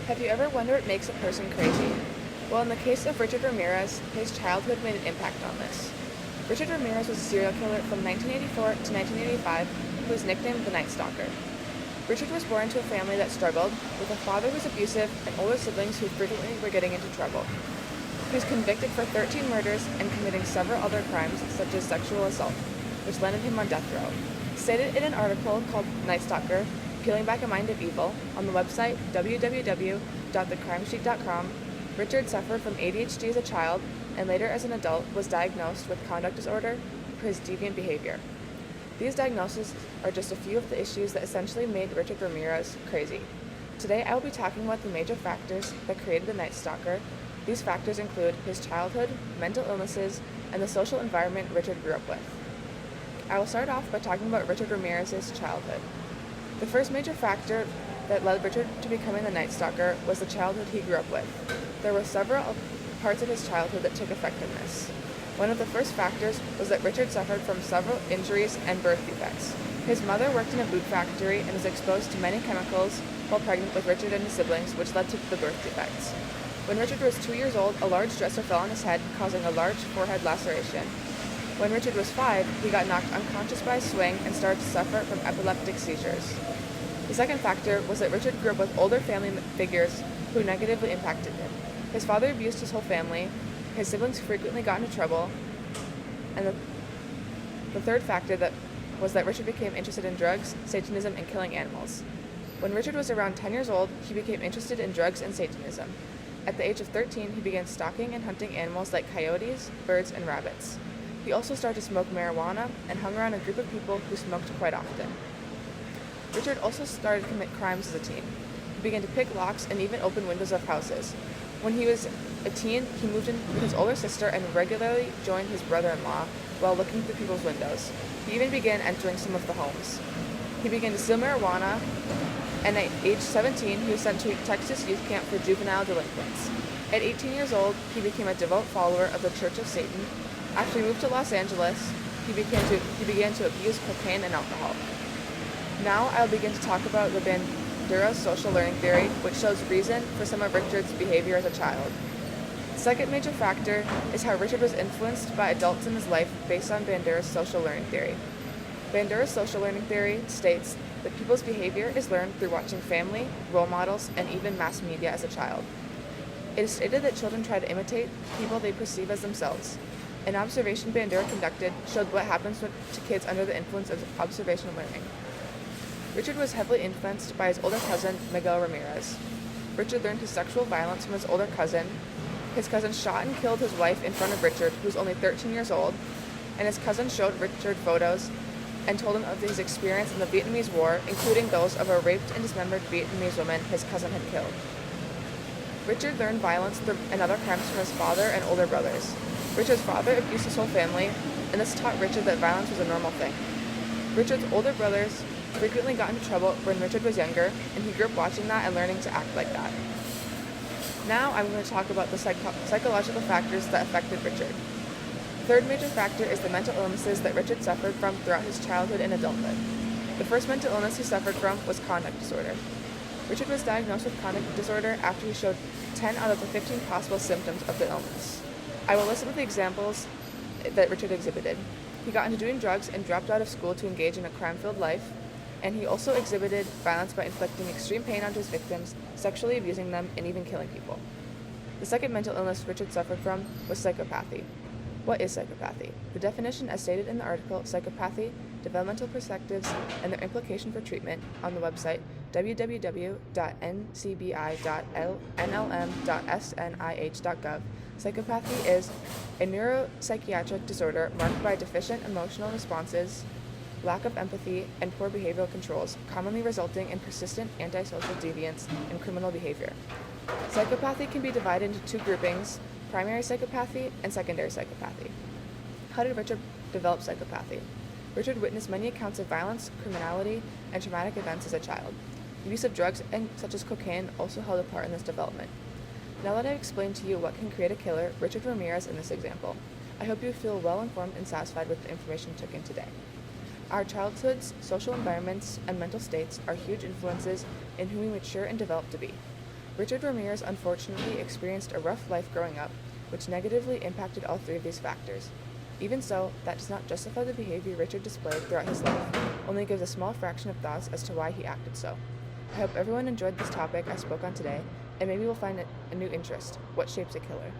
Have you ever wondered what makes a person crazy? Well, in the case of Richard Ramirez, his childhood made an impact on this. Richard Ramirez was a serial killer from 1984 to 1985 who was nicknamed the Night Stalker. Richard was born into a family that struggled, with a father who was abusive and older siblings who frequently were getting into trouble. He was convicted for 13 murders and committing several other crimes, such as sexual assault, which landed him on death row. Stated in an article called Night Stalker, Peeling Back a Mind of Evil, on the website www.thecrimesheet.com, Richard suffered from ADHD as a child and later as an adult was diagnosed with conduct disorder for his deviant behavior. These diagnoses are just a few of the issues that essentially made Richard Ramirez crazy. Today I will be talking about the major factors that created the Night Stalker. These factors include his childhood, mental illnesses, and the social environment Richard grew up with. I will start off by talking about Richard Ramirez's childhood. The first major factor that led Richard to becoming the Night Stalker was the childhood he grew up with. There were several parts of his childhood that took effect in this. One of the first factors was that Richard suffered from several injuries and birth defects. His mother worked in a boot factory and was exposed to many chemicals while pregnant with Richard and his siblings, which led to the birth defects. When Richard was 2 years old, a large dresser fell on his head, causing a large forehead laceration. When Richard was 5, he got knocked unconscious by a swing and started to suffer from epileptic seizures. The second factor was that Richard grew up with older family figures who negatively impacted him. His father abused his whole family, his siblings frequently got into trouble, and the third factor was that Richard became interested in drugs, Satanism, and killing animals. When Richard was around 10 years old, he became interested in drugs and Satanism. At the age of 13, he began stalking and hunting animals like coyotes, birds, and rabbits. He also started to smoke marijuana and hung around a group of people who smoked quite often. Richard also started to commit crimes as a teen. He began to pick locks and even open windows of houses. When he was a teen, he moved in with his older sister and regularly joined his brother-in-law while looking through people's windows. He even began entering some of the homes. He began to steal marijuana, and at age 17, he was sent to a Texas youth camp for juvenile delinquents. At 18 years old, he became a devout follower of the Church of Satan. After he moved to Los Angeles, he began to abuse cocaine and alcohol. Now I'll begin to talk about the Bandura's social learning theory, which shows reason for some of Richard's behavior as a child. The second major factor is how Richard was influenced by adults in his life based on Bandura's social learning theory. Bandura's social learning theory states that people's behavior is learned through watching family, role models, and even mass media as a child. It is stated that children try to imitate people they perceive as themselves. An observation Bandura conducted showed what happens to kids under the influence of observational learning. Richard was heavily influenced by his older cousin, Miguel Ramirez. Richard learned his sexual violence from his older cousin. His cousin shot and killed his wife in front of Richard, who was only 13 years old, and his cousin showed Richard photos and told him of his experience in the Vietnamese War, including those of a raped and dismembered Vietnamese woman his cousin had killed. Richard learned violence and other crimes from his father and older brothers. Richard's father abused his whole family, and this taught Richard that violence was a normal thing. Richard's older brothers frequently got into trouble when Richard was younger, and he grew up watching that and learning to act like that. Now I'm going to talk about the psychological factors that affected Richard. The third major factor is the mental illnesses that Richard suffered from throughout his childhood and adulthood. The first mental illness he suffered from was conduct disorder. Richard was diagnosed with conduct disorder after he showed 10 out of the 15 possible symptoms of the illness. I will list some of the examples that Richard exhibited. He got into doing drugs and dropped out of school to engage in a crime-filled life, and he also exhibited violence by inflicting extreme pain onto his victims, sexually abusing them, and even killing people. The second mental illness Richard suffered from was psychopathy. What is psychopathy? The definition, as stated in the article, Psychopathy, Developmental Perspectives, and Their Implication for Treatment, on the website www.ncbi.nlm.snih.gov. Psychopathy is a neuropsychiatric disorder marked by deficient emotional responses, lack of empathy, and poor behavioral controls, commonly resulting in persistent antisocial deviance and criminal behavior. Psychopathy can be divided into two groupings: primary psychopathy and secondary psychopathy. How did Richard develop psychopathy? Richard witnessed many accounts of violence, criminality, and traumatic events as a child. The use of drugs, such as cocaine, also held a part in this development. Now that I've explained to you what can create a killer, Richard Ramirez in this example, I hope you feel well informed and satisfied with the information you took in today. Our childhoods, social environments, and mental states are huge influences in who we mature and develop to be. Richard Ramirez unfortunately experienced a rough life growing up, which negatively impacted all three of these factors. Even so, that does not justify the behavior Richard displayed throughout his life, only gives a small fraction of thoughts as to why he acted so. I hope everyone enjoyed this topic I spoke on today, and maybe will find it a new interest: what shapes a killer?